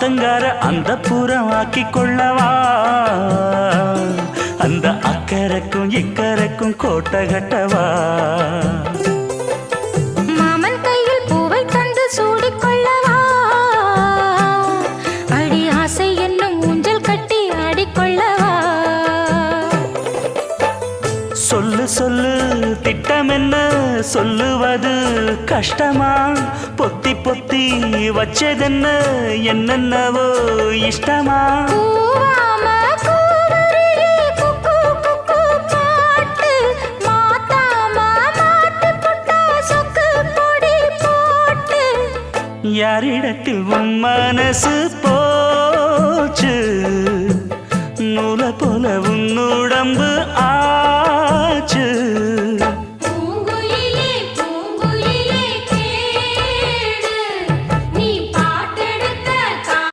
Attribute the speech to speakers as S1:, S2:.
S1: ஆத்தங்கார அந்த புறமாக்கி கொள்ளவா அந்த அக்கறைக்கும் இக்கரைக்கும் கோட்டை கட்டவா
S2: மாமன் கையில் பூவை தந்து சூடிக்கொள்ளவா அடி ஆசை என்னும் ஊஞ்சல் கட்டி ஆடிக்கொள்ளவா
S1: சொல்லு சொல்லு திட்டம் என்ன சொல்லுவது கஷ்டமா பொத்தி பொத்தி வச்சதென்ன என்னென்னவோ இஷ்டமா யாரிடத்தில் உன் மனசு போச்சு